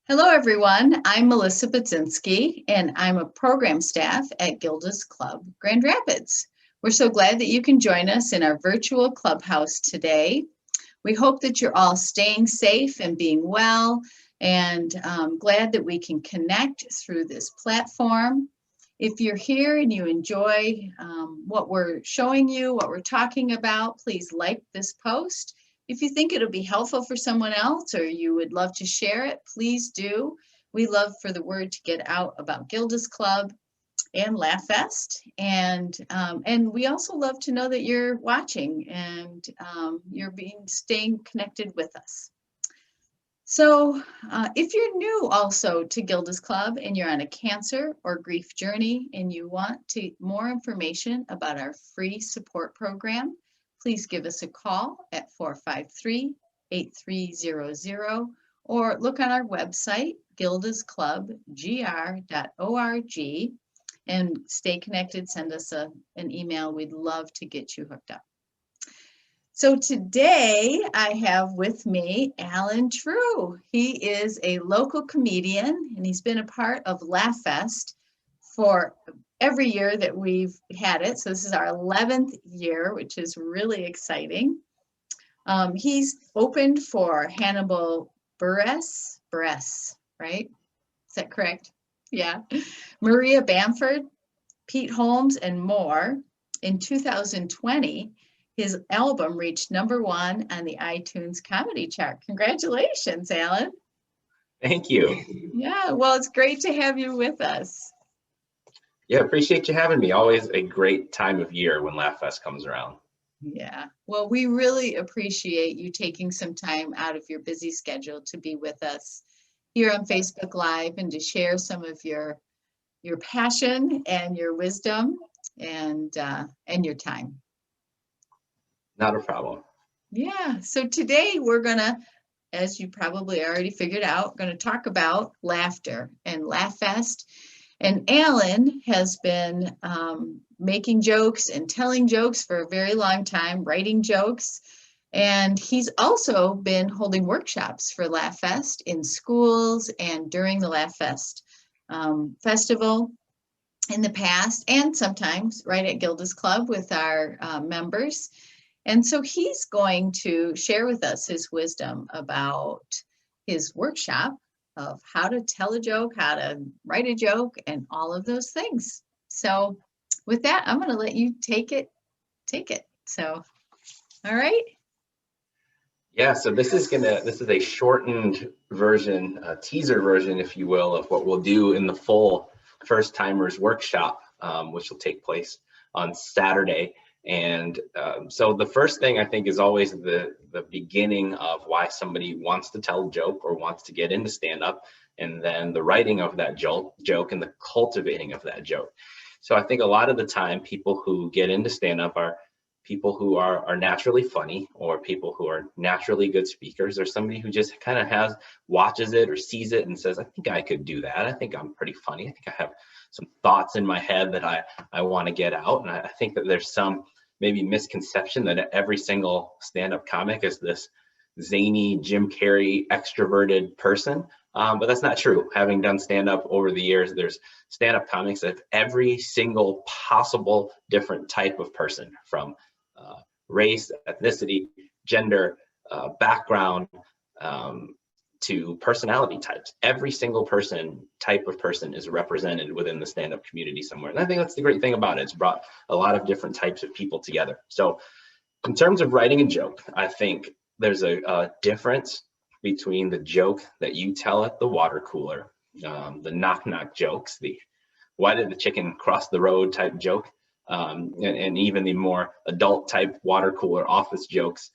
Hello, everyone. I'm Melissa Budzinski, and I'm a program staff at Gilda's Club, Grand Rapids. We're so glad that you can join us in our virtual clubhouse today. We hope that you're all staying safe and being well, and glad that we can connect through this platform. If you're here and you enjoy what we're showing you, what we're talking about, please like this post. If you think it'll be helpful for someone else or you would love to share it, please do. We love for the word to get out about Gilda's Club and LaughFest. And we also love to know that you're watching and you're staying connected with us. So if you're new also to Gilda's Club and you're on a cancer or grief journey and you want more information about our free support program, please give us a call at 453-8300 or look on our website, gildasclubgr.org, and stay connected. Send us an email. We'd love to get you hooked up. So today I have with me Alan True. He is a local comedian and he's been a part of LaughFest for every year that we've had it. So this is our 11th year, which is really exciting. He's opened for Hannibal Buress, right? Is that correct? Yeah. Maria Bamford, Pete Holmes, and more. In 2020, his album reached #1 on the iTunes comedy chart. Congratulations, Alan. Thank you. Yeah, well, it's great to have you with us. Yeah, appreciate you having me. Always a great time of year when LaughFest comes around. Yeah, well, we really appreciate you taking some time out of your busy schedule to be with us here on Facebook Live and to share some of your passion and your wisdom and your time. Not a problem. Yeah, so today we're gonna, as you probably already figured out, going to talk about laughter and LaughFest. And Alan has been making jokes and telling jokes for a very long time, writing jokes. And he's also been holding workshops for LaughFest in schools and during the LaughFest festival in the past, and sometimes right at Gilda's Club with our members. And so he's going to share with us his wisdom about his workshop of how to tell a joke, how to write a joke, and all of those things. So with that, I'm going to let you take it. So, all right. Yeah, so this is a shortened version, a teaser version, if you will, of what we'll do in the full First Timers workshop, which will take place on Saturday. And so the first thing I think is always the beginning of why somebody wants to tell a joke or wants to get into stand-up, and then the writing of that joke and the cultivating of that joke. So I think a lot of the time people who get into stand-up are people who are naturally funny, or people who are naturally good speakers, or somebody who just kind of watches it or sees it and says, I think I could do that. I think I'm pretty funny. I think I have some thoughts in my head that I want to get out. And I think that there's some maybe misconception that every single stand-up comic is this zany Jim Carrey extroverted person, but that's not true. Having done stand-up over the years, there's stand-up comics of every single possible different type of person, from race, ethnicity, gender, background, to personality types. Every single type of person is represented within the stand-up community somewhere. And I think that's the great thing about it. It's brought a lot of different types of people together. So in terms of writing a joke, I think there's a difference between the joke that you tell at the water cooler, the knock-knock jokes, the why did the chicken cross the road type joke, and even the more adult type water cooler office jokes,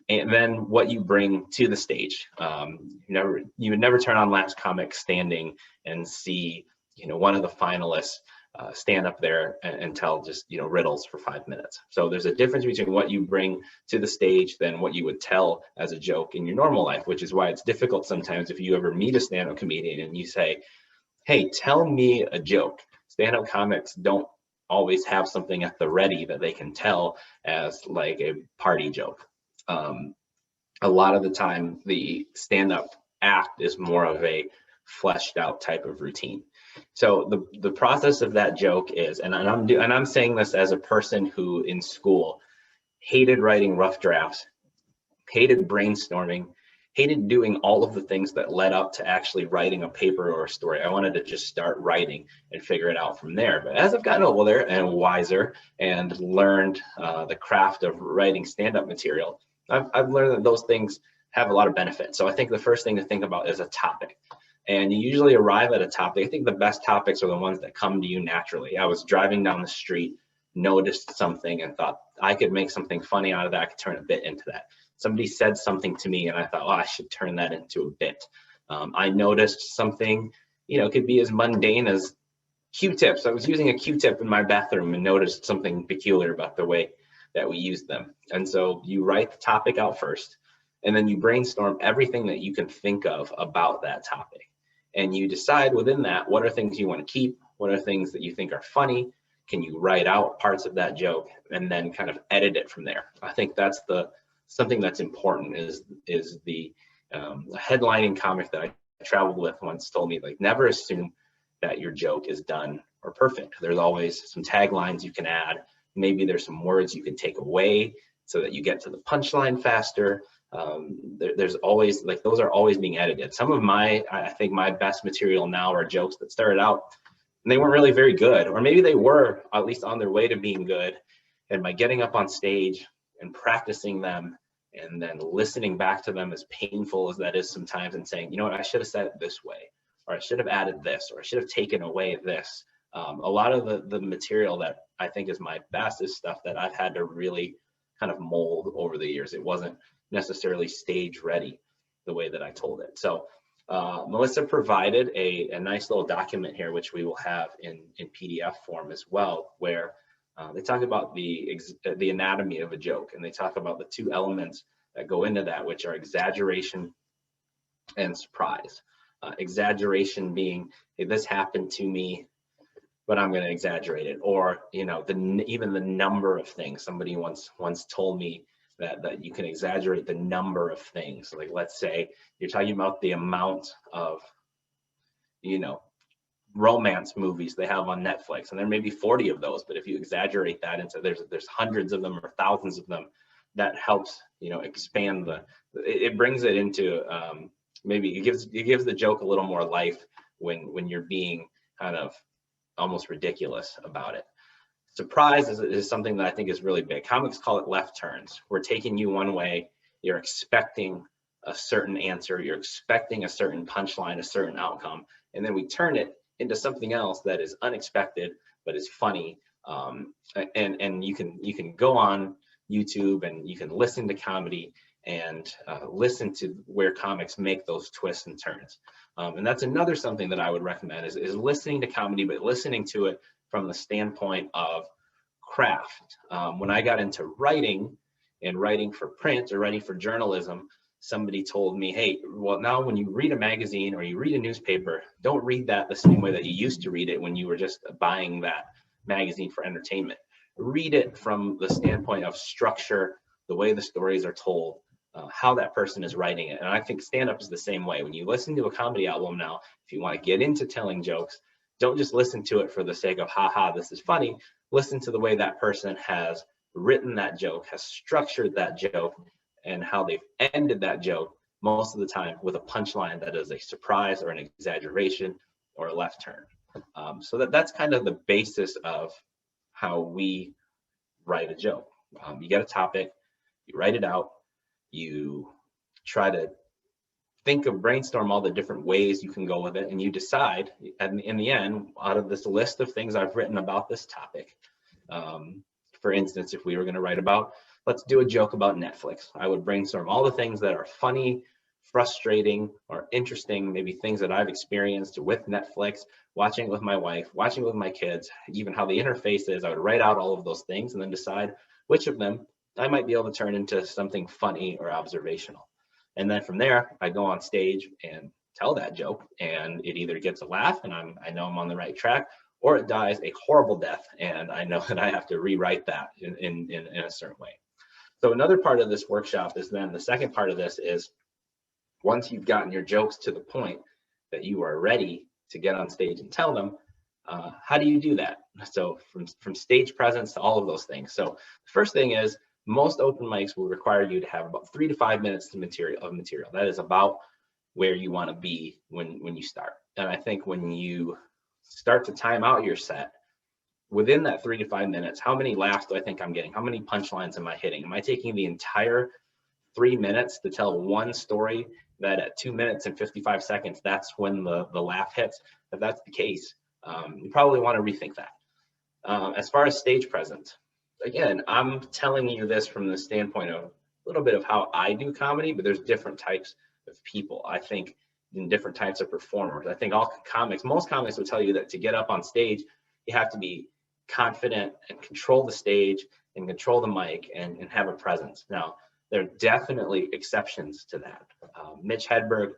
and then what you bring to the stage. You would never turn on Last Comic Standing and see, one of the finalists stand up there and tell just, riddles for 5 minutes. So there's a difference between what you bring to the stage than what you would tell as a joke in your normal life, which is why it's difficult sometimes if you ever meet a stand-up comedian and you say, hey, tell me a joke. Stand-up comics don't always have something at the ready that they can tell as like a party joke. A lot of the time, the stand-up act is more of a fleshed out type of routine. So the process of that joke is, and I'm saying this as a person who in school hated writing rough drafts, hated brainstorming, hated doing all of the things that led up to actually writing a paper or a story. I wanted to just start writing and figure it out from there. But as I've gotten older and wiser and learned the craft of writing stand-up material, I've learned that those things have a lot of benefits. So I think the first thing to think about is a topic. And you usually arrive at a topic. I think the best topics are the ones that come to you naturally. I was driving down the street, noticed something and thought I could make something funny out of that. I could turn a bit into that. Somebody said something to me and I thought, oh, I should turn that into a bit. I noticed something, it could be as mundane as Q-tips. I was using a Q-tip in my bathroom and noticed something peculiar about the way that we use them. And so you write the topic out first, and then you brainstorm everything that you can think of about that topic. And you decide within that, what are things you want to keep? What are things that you think are funny? Can you write out parts of that joke and then kind of edit it from there? I think that's something that's important is the headlining comic that I traveled with once told me, like, never assume that your joke is done or perfect. There's always some taglines you can add. Maybe there's some words you can take away so that you get to the punchline faster. There's always, like, those are always being edited. Some of I think my best material now are jokes that started out and they weren't really very good, or maybe they were at least on their way to being good. And by getting up on stage and practicing them and then listening back to them, as painful as that is sometimes, and saying, you know what, I should have said it this way, or I should have added this, or I should have taken away this. A lot of the material that I think is my best is stuff that I've had to really kind of mold over the years. It wasn't necessarily stage ready the way that I told it. So Melissa provided a nice little document here, which we will have in PDF form as well, where they talk about the anatomy of a joke, and they talk about the two elements that go into that, which are exaggeration and surprise. Exaggeration being, hey, this happened to me, but I'm going to exaggerate it, or even the number of things. Somebody once told me that you can exaggerate the number of things. Like, let's say you're talking about the amount of romance movies they have on Netflix, and there may be 40 of those, but if you exaggerate that into there's hundreds of them or thousands of them, that helps expand it brings it into maybe it gives the joke a little more life when you're being kind of almost ridiculous about it. Surprise is something that I think is really big. Comics call it left turns. We're taking you one way, you're expecting a certain answer, you're expecting a certain punchline, a certain outcome, and then we turn it into something else that is unexpected but is funny. And you can go on YouTube and you can listen to comedy and listen to where comics make those twists and turns. And that's another something that I would recommend is listening to comedy, but listening to it from the standpoint of craft. When I got into writing and writing for print or writing for journalism, somebody told me, hey, well, now when you read a magazine or you read a newspaper, don't read that the same way that you used to read it when you were just buying that magazine for entertainment. Read it from the standpoint of structure, the way the stories are told, how that person is writing it. And I think stand-up is the same way. When you listen to a comedy album now, if you want to get into telling jokes, don't just listen to it for the sake of, haha, this is funny. Listen to the way that person has written that joke, has structured that joke, and how they've ended that joke most of the time with a punchline that is a surprise or an exaggeration or a left turn. So that's kind of the basis of how we write a joke. You get a topic, you write it out, you try to brainstorm all the different ways you can go with it, and you decide, and in the end, out of this list of things I've written about this topic, for instance, if we were going to write about, let's do a joke about Netflix, I would brainstorm all the things that are funny, frustrating, or interesting, maybe things that I've experienced with Netflix, watching it with my wife, watching it with my kids, even how the interface is. I would write out all of those things and then decide which of them I might be able to turn into something funny or observational. And then from there, I go on stage and tell that joke, and it either gets a laugh and I know I'm on the right track, or it dies a horrible death and I know that I have to rewrite that in a certain way. So another part of this workshop is then the second part of this is, once you've gotten your jokes to the point, that you are ready to get on stage and tell them. How do you do that? So from stage presence to all of those things. So the first thing is, most open mics will require you to have about 3 to 5 minutes of material. That is about where you want to be when you start. And I think when you start to time out your set, within that 3 to 5 minutes, how many laughs do I think I'm getting? How many punchlines am I hitting? Am I taking the entire 3 minutes to tell one story that at 2 minutes and 55 seconds, that's when the laugh hits? If that's the case, you probably want to rethink that. As far as stage presence, again, I'm telling you this from the standpoint of a little bit of how I do comedy, but there's different types of people. I think in different types of performers. I think most comics will tell you that to get up on stage, you have to be confident and control the stage and control the mic and have a presence. Now, there are definitely exceptions to that. Mitch Hedberg,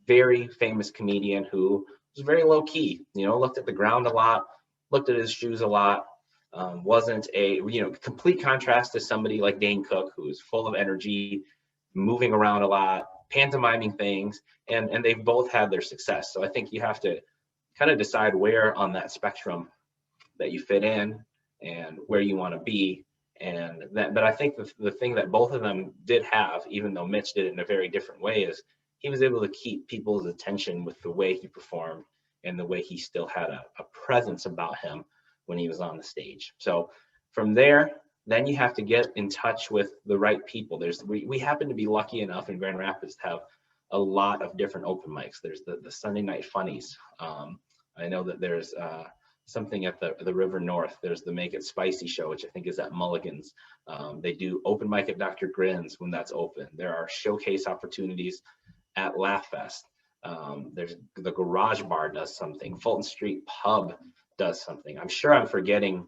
very famous comedian who was very low key, looked at the ground a lot, looked at his shoes a lot, wasn't a, complete contrast to somebody like Dane Cook, who's full of energy, moving around a lot, pantomiming things, and they've both had their success. So I think you have to kind of decide where on that spectrum that you fit in and where you want to be. But I think the thing that both of them did have, even though Mitch did it in a very different way, is he was able to keep people's attention with the way he performed and the way he still had a presence about him when he was on the stage. So from there, then you have to get in touch with the right people. We happen to be lucky enough in Grand Rapids to have a lot of different open mics. There's the Sunday Night Funnies. I know that there's something at the River North. There's the Make It Spicy show, which I think is at Mulligan's. They do open mic at Dr. Grin's when that's open. There are showcase opportunities at LaughFest. There's the Garage Bar does something. Fulton Street Pub does something. I'm sure I'm forgetting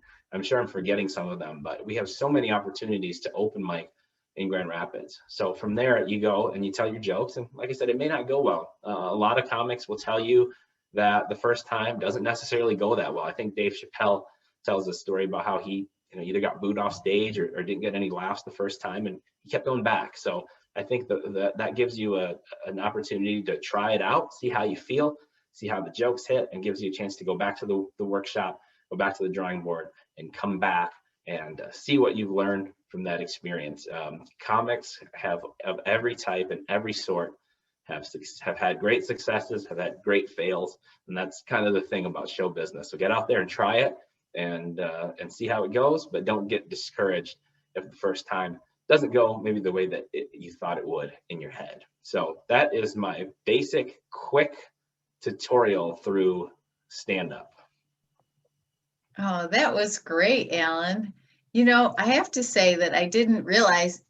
some of them, but we have so many opportunities to open mic in Grand Rapids. So from there, you go and you tell your jokes. And like I said, it may not go well. A lot of comics will tell you that the first time doesn't necessarily go that well. I think Dave Chappelle tells a story about how he either got booed off stage or didn't get any laughs the first time, and he kept going back. So I think that gives you an opportunity to try it out, see how you feel, see how the jokes hit, and gives you a chance to go back to the workshop, go back to the drawing board, and come back and see what you've learned from that experience. Comics of every type and every sort have had great successes, have had great fails, and that's kind of the thing about show business. So get out there and try it and see how it goes, but don't get discouraged if the first time doesn't go maybe the way that you thought it would in your head. So that is my basic, quick tutorial through stand-up. Oh, that was great, Alan. I have to say that I didn't realize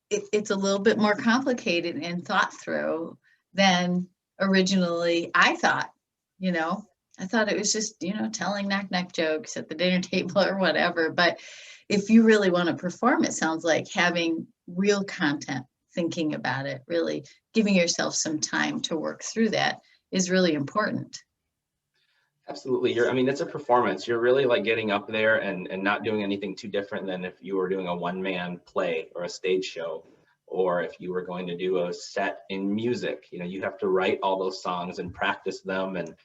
it's a little bit more complicated and thought through than originally I thought. I thought it was just, telling knock-knock jokes at the dinner table or whatever. But if you really want to perform, it sounds like having real content, thinking about it, really giving yourself some time to work through that is really important. Absolutely. It's a performance. You're really like getting up there and not doing anything too different than if you were doing a one-man play or a stage show, or if you were going to do a set in music. You have to write all those songs and practice them and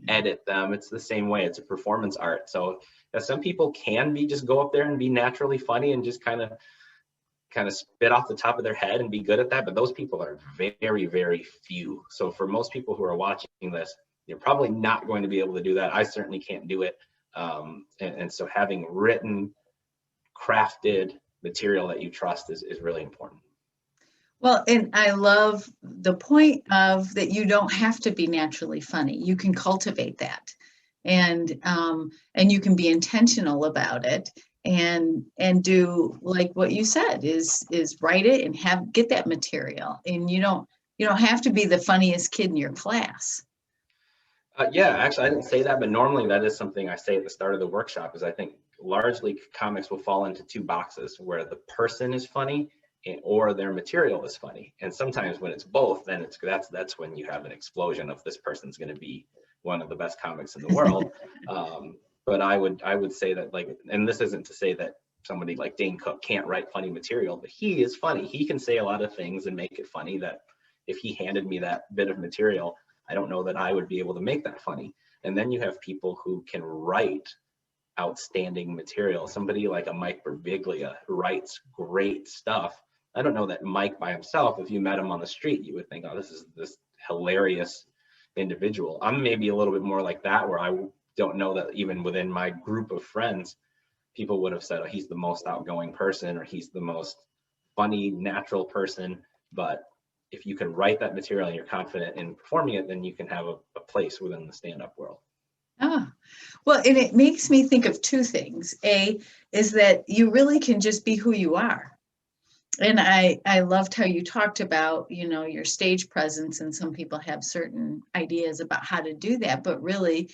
edit them. It's the same way. It's a performance art. So some people can just go up there and be naturally funny and just kind of spit off the top of their head and be good at that. But those people are very, very few. So for most people who are watching this, you're probably not going to be able to do that. I certainly can't do it. And so having written, crafted material that you trust is really important. Well, and I love the point of that you don't have to be naturally funny. You can cultivate that, and you can be intentional about it, and do like what you said is write it and get that material. And you don't have to be the funniest kid in your class. Yeah, actually, I didn't say that, but normally that is something I say at the start of the workshop. Is I think largely comics will fall into two boxes, where the person is funny or their material is funny. And sometimes when it's both, then that's when you have an explosion of this person's going to be one of the best comics in the world. But I would say that, like, and this isn't to say that somebody like Dane Cook can't write funny material, but he is funny. He can say a lot of things and make it funny that if he handed me that bit of material, I don't know that I would be able to make that funny. And then you have people who can write outstanding material. Somebody like a Mike Birbiglia who writes great stuff. I don't know that Mike by himself, if you met him on the street, you would think, oh, this is this hilarious individual. I'm maybe a little bit more like that, where I don't know that even within my group of friends, people would have said, oh, he's the most outgoing person, or he's the most funny, natural person. But if you can write that material and you're confident in performing it, then you can have a place within the stand-up world. Ah, well, and it makes me think of two things. A is that you really can just be who you are. And I loved how you talked about, your stage presence, and some people have certain ideas about how to do that, but really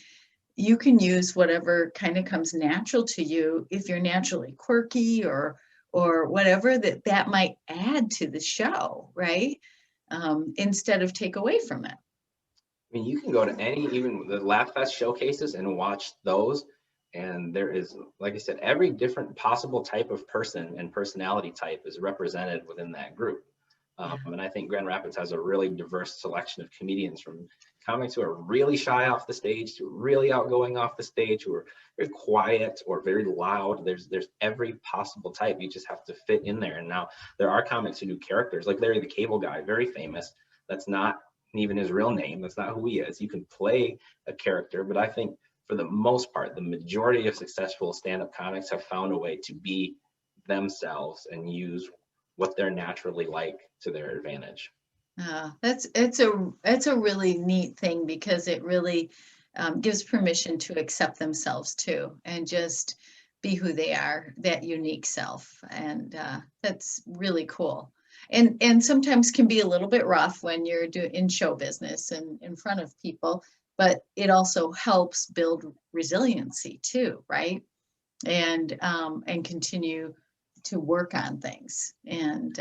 you can use whatever kind of comes natural to you. If you're naturally quirky or whatever, that might add to the show, right? Instead of take away from it. I mean, you can go to any, even the LaughFest showcases, and watch those. And there is, like I said, every different possible type of person and personality type is represented within that group. And I think Grand Rapids has a really diverse selection of comedians, from comics who are really shy off the stage to really outgoing off the stage, who are very quiet or very loud. There's every possible type. You just have to fit in there. And now there are comics who do characters, like Larry the Cable Guy, very famous. That's not even his real name. That's not who he is. You can play a character, but I think for the most part, the majority of successful stand-up comics have found a way to be themselves and use what they're naturally like to their advantage. It's a really neat thing, because it really gives permission to accept themselves too, and just be who they are, that unique self. And that's really cool. And sometimes can be a little bit rough when you're in show business and in front of people, but it also helps build resiliency too, right? And continue to work on things. And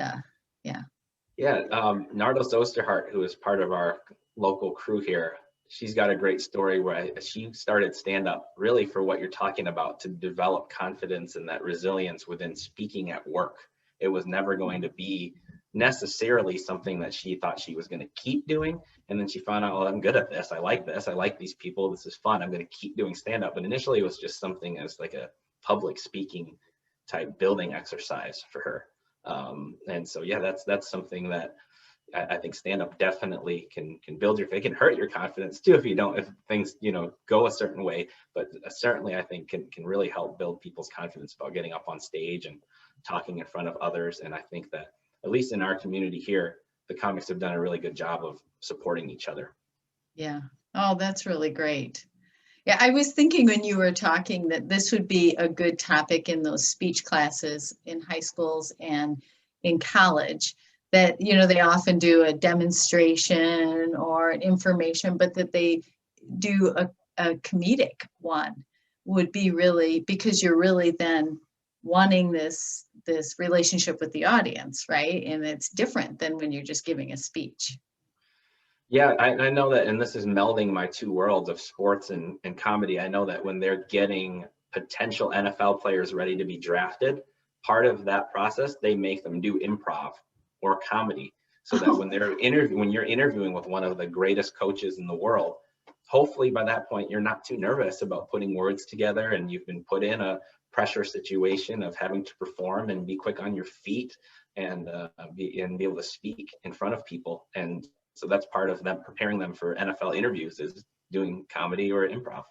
Nardos Osterhart, who is part of our local crew here, she's got a great story where she started stand-up really for what you're talking about, to develop confidence and that resilience within speaking at work. It was never going to be necessarily something that she thought she was going to keep doing. And then she found out, oh, I'm good at this. I like this. I like these people. This is fun. I'm going to keep doing stand-up. But initially it was just something as like a public speaking type building exercise for her. And so, yeah, that's something that I think stand-up definitely can build it can hurt your confidence too if things go a certain way, but certainly I think can really help build people's confidence about getting up on stage and talking in front of others. And I think that, at least in our community here, the comics have done a really good job of supporting each other. Yeah. Oh, that's really great. Yeah, I was thinking when you were talking that this would be a good topic in those speech classes in high schools and in college, that, they often do a demonstration or an information, but that they do a comedic one would be really, because you're really then wanting this relationship with the audience, right? And it's different than when you're just giving a speech. Yeah, I know that, and this is melding my two worlds of sports and comedy. I know that when they're getting potential NFL players ready to be drafted, part of that process, they make them do improv or comedy, so that when you're interviewing with one of the greatest coaches in the world, hopefully by that point you're not too nervous about putting words together, and you've been put in a pressure situation of having to perform and be quick on your feet and be able to speak in front of people. And so that's part of them preparing them for NFL interviews, is doing comedy or improv.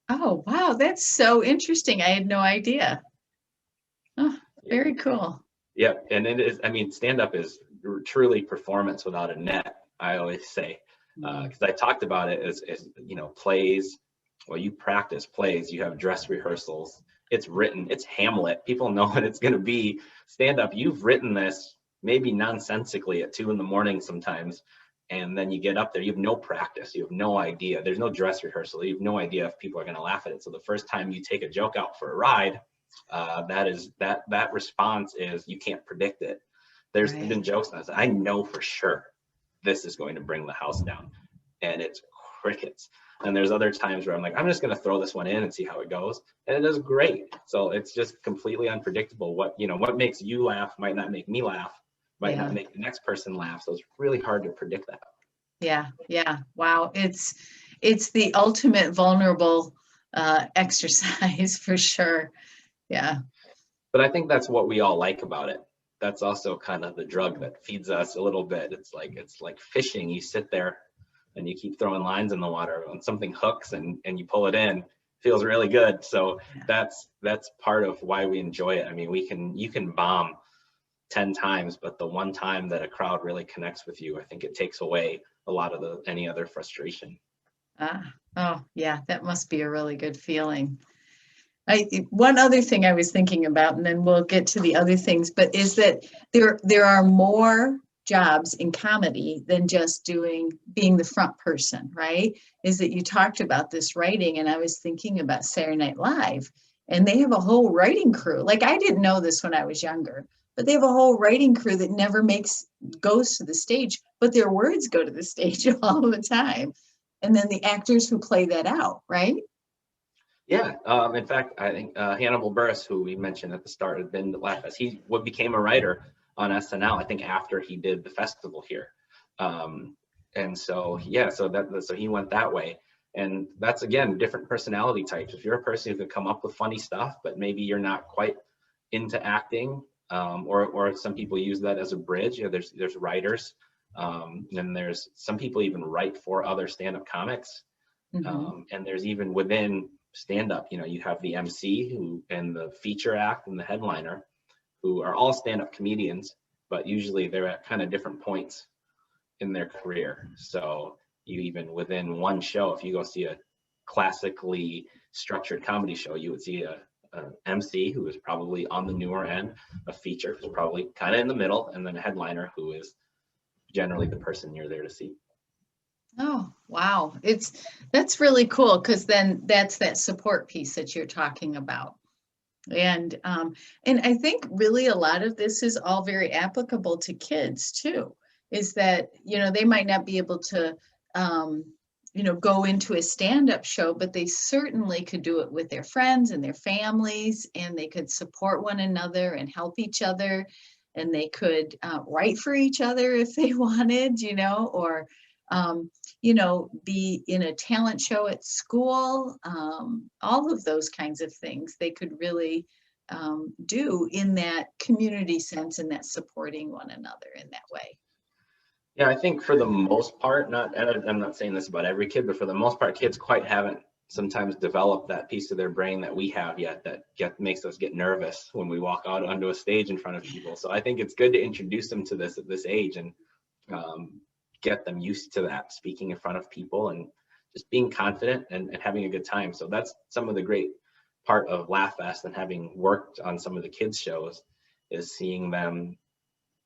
Oh, wow. That's so interesting. I had no idea. Oh, very cool. Yeah. And it is, stand-up is truly performance without a net, I always say, because I talked about it as plays. Well, you practice plays, you have dress rehearsals, it's written, it's Hamlet. People know what it's going to be. Stand-up, you've written this maybe nonsensically at 2 a.m. sometimes. And then you get up there, you have no practice, you have no idea. There's no dress rehearsal, you have no idea if people are going to laugh at it. So the first time you take a joke out for a ride, that response is, you can't predict it. There's been jokes that I know for sure this is going to bring the house down, and it's crickets. And there's other times where I'm like, I'm just going to throw this one in and see how it goes, and it does great. So it's just completely unpredictable. What makes you laugh might not make me laugh, might not make the next person laugh. So it's really hard to predict that. Yeah, yeah. Wow. It's the ultimate vulnerable exercise for sure. Yeah. But I think that's what we all like about it. That's also kind of the drug that feeds us a little bit. It's like fishing. You sit there and you keep throwing lines in the water. When something hooks and you pull it in, feels really good. So Yeah. that's part of why we enjoy it. I mean, you can bomb 10 times, but the one time that a crowd really connects with you, I think it takes away a lot of the any other frustration. Oh, yeah, that must be a really good feeling. One other thing I was thinking about, and then we'll get to the other things, but is that there are more jobs in comedy than just being the front person, right? Is that you talked about this writing, and I was thinking about Saturday Night Live, and they have a whole writing crew. Like I didn't know this when I was younger, but they have a whole writing crew that never goes to the stage, but their words go to the stage all the time. And then the actors who play that out, right? Yeah, in fact, I think Hannibal Buress, who we mentioned at the start, had been to LaughFest. He became a writer on SNL, I think, after he did the festival here. And so, yeah, so he went that way. And that's, again, different personality types. If you're a person who can come up with funny stuff, but maybe you're not quite into acting, or some people use that as a bridge. You know, there's writers, and there's some people even write for other stand-up comics. Mm-hmm. And there's even within stand-up, you know, you have the MC who and the feature act and the headliner who are all stand-up comedians, but usually they're at kind of different points in their career. So you even within one show, if you go see a classically structured comedy show, you would see a MC who is probably on the newer end, a feature who's probably kind of in the middle, and then a headliner who is generally the person you're there to see. Oh, wow. That's really cool because then that's that support piece that you're talking about. And I think really a lot of this is all very applicable to kids too, is that, they might not be able to, um, go into a stand-up show, but they certainly could do it with their friends and their families, and they could support one another and help each other, and they could write for each other if they wanted, or be in a talent show at school, all of those kinds of things they could really do in that community sense and that supporting one another in that way. Yeah, I think for the most part, I'm not saying this about every kid, but for the most part, kids quite haven't sometimes developed that piece of their brain that we have yet that makes us get nervous when we walk out onto a stage in front of people. So I think it's good to introduce them to this at this age and get them used to that, speaking in front of people and just being confident and having a good time. So that's some of the great part of LaughFest, and having worked on some of the kids shows, is seeing them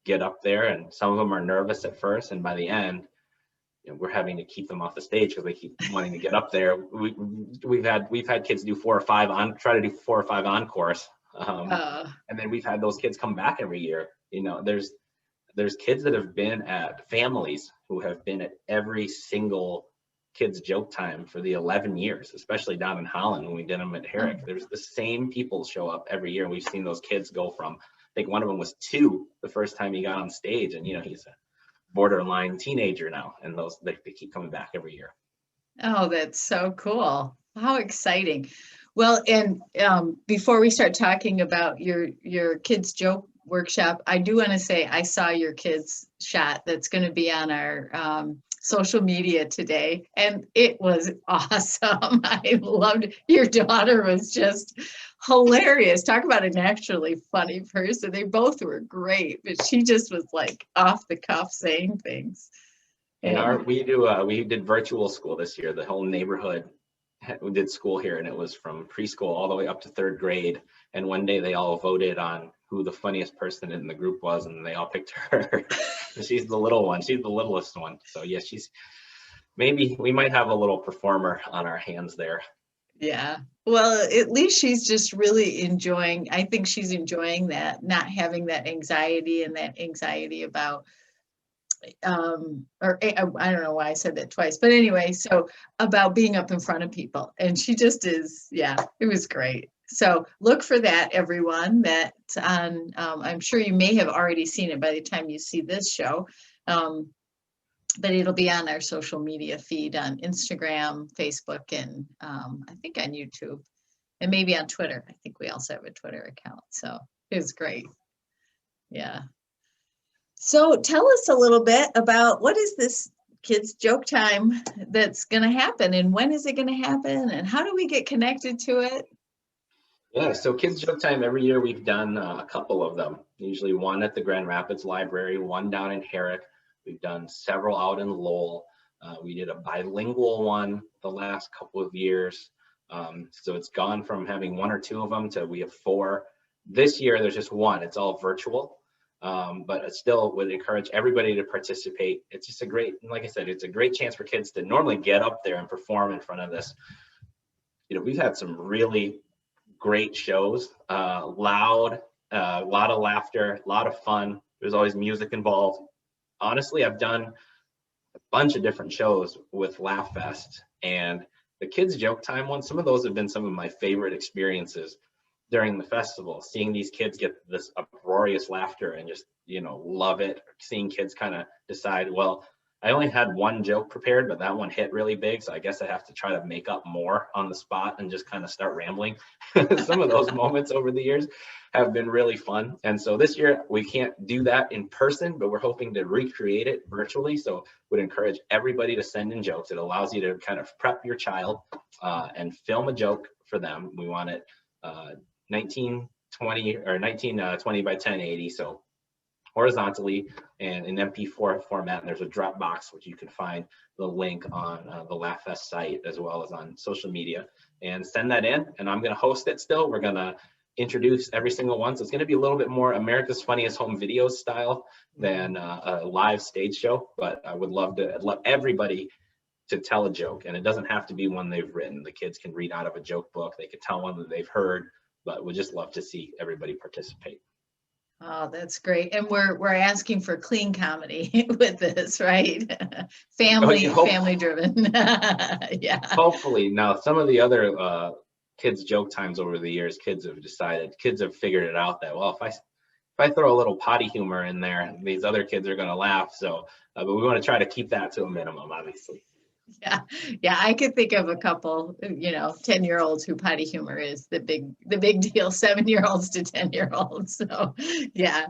get up there, and some of them are nervous at first, and by the end, we're having to keep them off the stage because they keep wanting to get up there. We've had kids do try to do 4 or 5 encores, and then we've had those kids come back every year. There's kids that have been at families who have been at every single kids joke time for the 11 years, especially down in Holland when we did them at Herrick. There's the same people show up every year, and we've seen those kids go from, I think one of them was 2 the first time he got on stage, and he's a borderline teenager now, and they keep coming back every year. Oh, that's so cool. How exciting. Well, and before we start talking about your kids joke workshop, I do want to say I saw your kids shot that's going to be on our social media today, and it was awesome. I loved it. Your daughter was just hilarious. Talk about a naturally funny person. They both were great, but she just was like off the cuff saying things. Yeah, we did virtual school this year. The whole neighborhood we did school here, and it was from preschool all the way up to 3rd grade. And one day they all voted on who the funniest person in the group was, and they all picked her. She's the little one. She's the littlest one. So yeah, maybe we might have a little performer on our hands there. Yeah. Well, at least she's just really enjoying, I think she's enjoying that, not having that anxiety and that anxiety about, or I don't know why I said that twice, but anyway, so about being up in front of people. And she just is, yeah, it was great. So look for that, everyone. That's on, I'm sure you may have already seen it by the time you see this show. but it'll be on our social media feed on Instagram, Facebook, and I think on YouTube, and maybe on Twitter. I think we also have a Twitter account. So it was great. Yeah. So tell us a little bit about what is this kids joke time that's going to happen, and when is it going to happen, and how do we get connected to it? Yeah, so Kids Joke Time, every year we've done a couple of them, usually one at the Grand Rapids Library, one down in Herrick. We've done several out in Lowell. We did a bilingual one the last couple of years. So it's gone from having one or two of them to we have four. This year there's just one, it's all virtual. But I still would encourage everybody to participate. It's just a great, like I said, it's a great chance for kids to normally get up there and perform in front of this. You know, we've had some really great shows, loud, a lot of laughter, a lot of fun. There's always music involved. Honestly, I've done a bunch of different shows with LaughFest, and the Kids Joke Time one, some of those have been some of my favorite experiences during the festival, seeing these kids get this uproarious laughter and just, you know, love it. Seeing kids kind of decide, well, I only had one joke prepared, but that one hit really big, so I guess I have to try to make up more on the spot and just kind of start rambling. Some of those moments over the years have been really fun. And so this year we can't do that in person, but we're hoping to recreate it virtually. So would encourage everybody to send in jokes. It allows you to kind of prep your child and film a joke for them. We want it 1920 or 1920 by 1080. So horizontally and in MP4 format. And there's a Dropbox, which you can find the link on the LaughFest site as well as on social media, and send that in. And I'm going to host it still. We're going to introduce every single one. So it's going to be a little bit more America's Funniest Home Videos style than a live stage show. But I would love everybody to tell a joke. And it doesn't have to be one they've written. The kids can read out of a joke book. They could tell one that they've heard, but we'd just love to see everybody participate. Oh, that's great. And we're asking for clean comedy with this, right? Family driven. Yeah. Hopefully. Now, some of the other kids joke times over the years, kids have figured it out that, well, if I throw a little potty humor in there, these other kids are going to laugh. So, but we want to try to keep that to a minimum, obviously. Yeah, I could think of a couple, 10-year-olds who potty humor is the big deal, 7-year-olds to 10-year-olds. So yeah.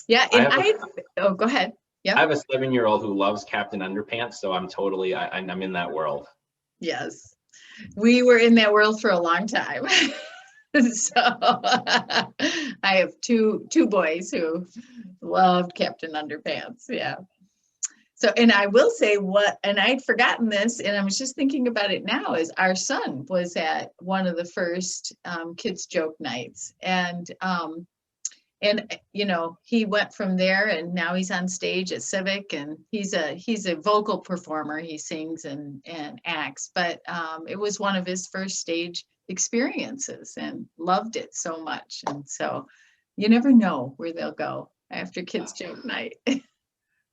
And go ahead. Yeah. I have a 7-year-old who loves Captain Underpants, so I'm in that world. Yes, we were in that world for a long time. So I have two boys who loved Captain Underpants. Yeah. So, and I will say and I'd forgotten this, and I was just thinking about it now, is our son was at one of the first kids joke nights, and he went from there, and now he's on stage at Civic, and he's a vocal performer. He sings and acts, but it was one of his first stage experiences, and loved it so much. And so you never know where they'll go after kids joke night.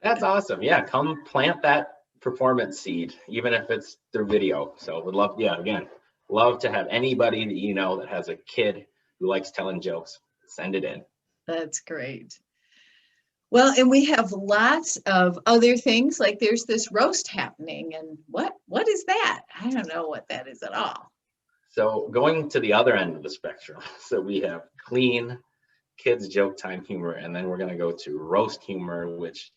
That's awesome. Yeah, come plant that performance seed, even if it's through video. So would love to have anybody that you know that has a kid who likes telling jokes, send it in. That's great. Well, and we have lots of other things, like there's this roast happening, and what is that? I don't know what that is at all. So going to the other end of the spectrum, so we have clean kids joke time humor, and then we're going to go to roast humor, which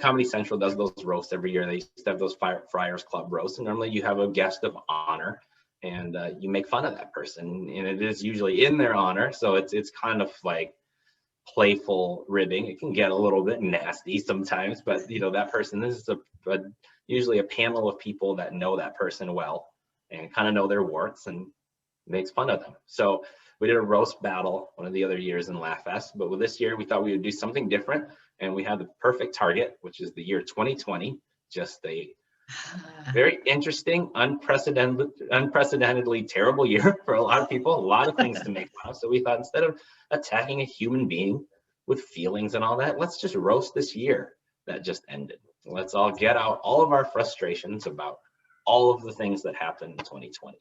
Comedy Central does those roasts every year. They used to have those Friars Club roasts, and normally you have a guest of honor, and you make fun of that person, and it is usually in their honor. So it's kind of like playful ribbing. It can get a little bit nasty sometimes, but that person, this is usually a panel of people that know that person well and kind of know their warts and makes fun of them. So we did a roast battle one of the other years in LaughFest, but with this year we thought we would do something different, and we had the perfect target, which is the year 2020, just a very interesting, unprecedentedly terrible year for a lot of people, a lot of things to make fun of. So we thought, instead of attacking a human being with feelings and all that, let's just roast this year that just ended. Let's all get out all of our frustrations about all of the things that happened in 2020.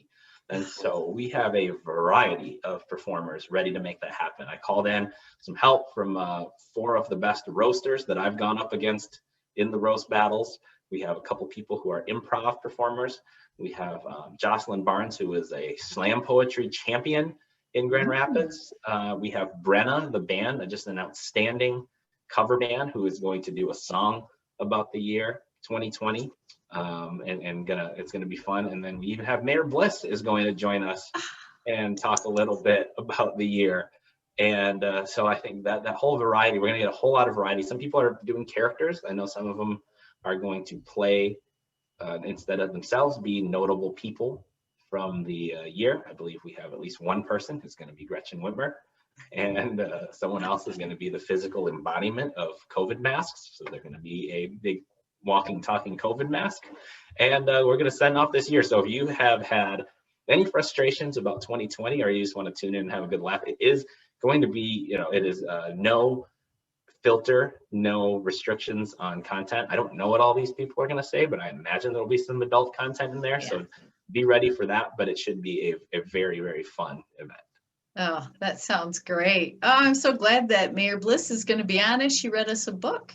And so we have a variety of performers ready to make that happen. I called in some help from 4 of the best roasters that I've gone up against in the roast battles. We have a couple people who are improv performers. We have Jocelyn Barnes, who is a slam poetry champion in Grand Rapids. We have Brenna, the band, just an outstanding cover band who is going to do a song about the year 2020. It's gonna be fun. And then we even have Mayor Bliss is going to join us and talk a little bit about the year. And so I think that whole variety, we're gonna get a whole lot of variety. Some people are doing characters. I know some of them are going to play instead of themselves, be notable people from the year. I believe we have at least one person who's going to be Gretchen Whitmer, and someone else is going to be the physical embodiment of COVID masks. So they're going to be a big walking, talking COVID mask. And we're going to send off this year. So if you have had any frustrations about 2020, or you just want to tune in and have a good laugh, it is going to be, it is no filter, no restrictions on content. I don't know what all these people are going to say, but I imagine there'll be some adult content in there. Yeah. So be ready for that, but it should be a very, very fun event. Oh, that sounds great. Oh, I'm so glad that Mayor Bliss is going to be on it. She read us a book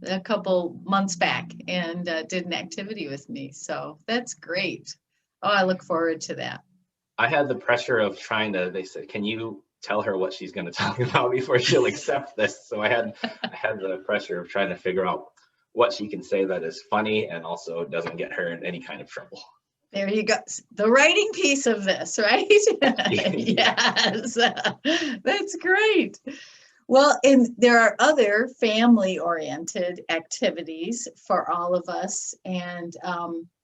a couple months back and did an activity with me. So that's great. Oh, I look forward to that. I had the pressure of they said, can you tell her what she's going to talk about before she'll accept this? So I had the pressure of trying to figure out what she can say that is funny and also doesn't get her in any kind of trouble. There you go. The writing piece of this, right? Yes, that's great. Well, and there are other family-oriented activities for all of us. And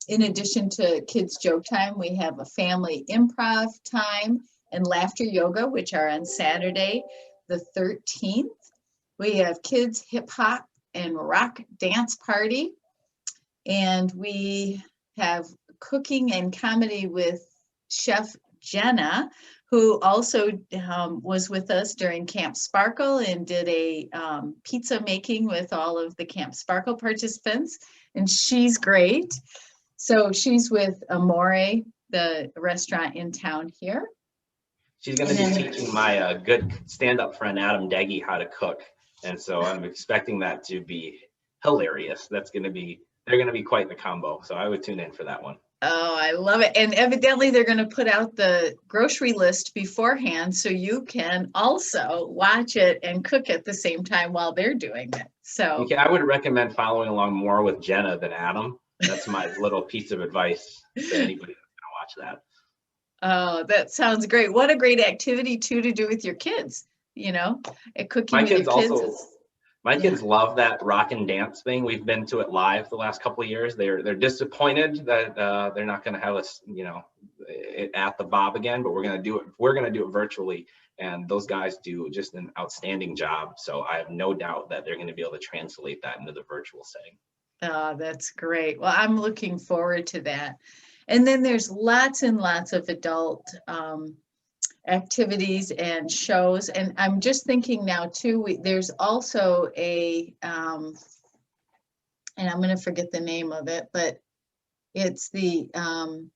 in addition to Kids Joke Time, we have a family improv time and laughter yoga, which are on Saturday, the 13th. We have kids hip hop and rock dance party. And we have cooking and comedy with Chef Jenna, who also was with us during Camp Sparkle and did a pizza making with all of the Camp Sparkle participants. And she's great. So she's with Amore, the restaurant in town here. She's going to be teaching my good stand-up friend Adam Deggy how to cook, and so I'm expecting that to be hilarious. They're going to be quite the combo. So I would tune in for that one. Oh, I love it. And evidently they're going to put out the grocery list beforehand so you can also watch it and cook at the same time while they're doing it. So I would recommend following along more with Jenna than Adam. That's my little piece of advice to anybody that's going to watch that. Oh, that sounds great. What a great activity too to do with your kids, at cooking with your kids. My kids love that rock and dance thing. We've been to it live the last couple of years. They're disappointed that they're not going to have us, at the Bob again, but we're going to do it. We're going to do it virtually, and those guys do just an outstanding job. So I have no doubt that they're going to be able to translate that into the virtual setting. Oh, that's great. Well, I'm looking forward to that. And then there's lots and lots of adult activities and shows. And I'm just thinking now too, there's also a, and I'm going to forget the name of it, but it's the, oh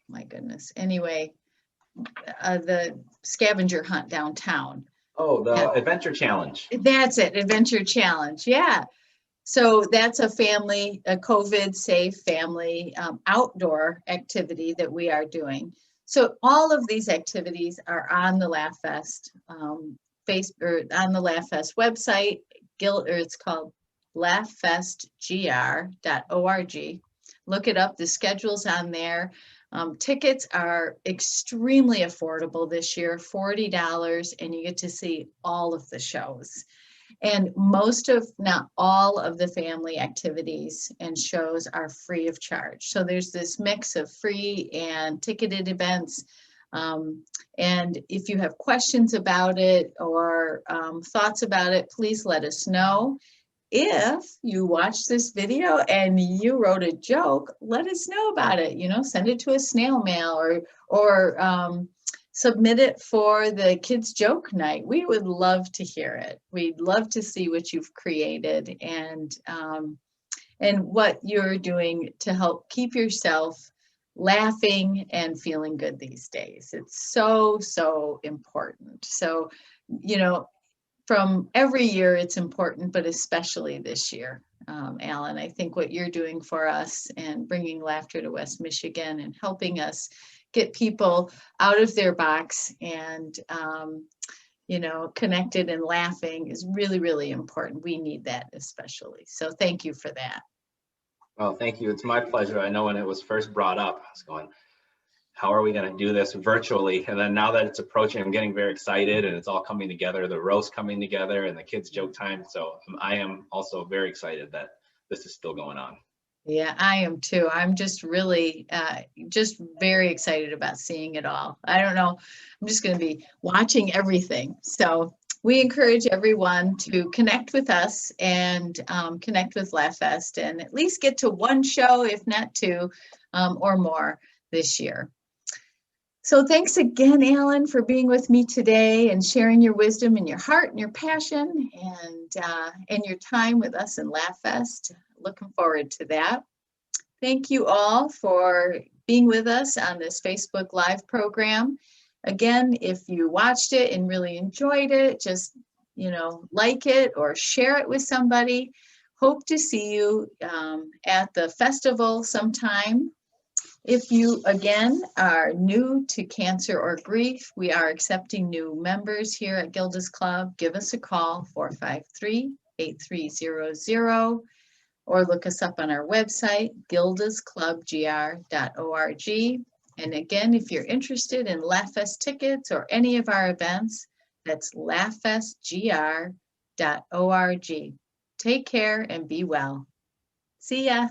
my goodness. Anyway, the scavenger hunt downtown. Oh, the Adventure Challenge. That's it, Adventure Challenge. Yeah. So that's a COVID safe family outdoor activity that we are doing. So all of these activities are on the LaughFest on the LaughFest website. It's called laughfestgr.org. Look it up. The schedule's on there. Tickets are extremely affordable this year, $40, and you get to see all of the shows. And not all of the family activities and shows are free of charge. So there's this mix of free and ticketed events. And if you have questions about it or thoughts about it, please let us know. If you watch this video and you wrote a joke, let us know about it. Send it to a snail mail or submit it for the Kids Joke Night. We would love to hear it. We'd love to see what you've created and what you're doing to help keep yourself laughing and feeling good these days. It's so, so important. So, from every year it's important, but especially this year. Alan, I think what you're doing for us and bringing laughter to West Michigan and helping us get people out of their box and connected and laughing is really, really important. We need that especially. So thank you for that. Well, thank you. It's my pleasure. I know when it was first brought up, I was going, how are we going to do this virtually? And then now that it's approaching, I'm getting very excited and it's all coming together, the roast coming together and the kids' joke time. So I am also very excited that this is still going on. Yeah, I am too. I'm just really, just very excited about seeing it all. I don't know, I'm just going to be watching everything. So we encourage everyone to connect with us and connect with LaughFest and at least get to one show, if not two or more this year. So thanks again, Alan, for being with me today and sharing your wisdom and your heart and your passion and your time with us in LaughFest. Looking forward to that. Thank you all for being with us on this Facebook Live program. Again, if you watched it and really enjoyed it, just, like it or share it with somebody. Hope to see you at the festival sometime. If you, again, are new to cancer or grief, we are accepting new members here at Gilda's Club. Give us a call, 453-8300, or look us up on our website, gildasclubgr.org. And again, if you're interested in LaughFest tickets or any of our events, that's laughfestgr.org. Take care and be well. See ya.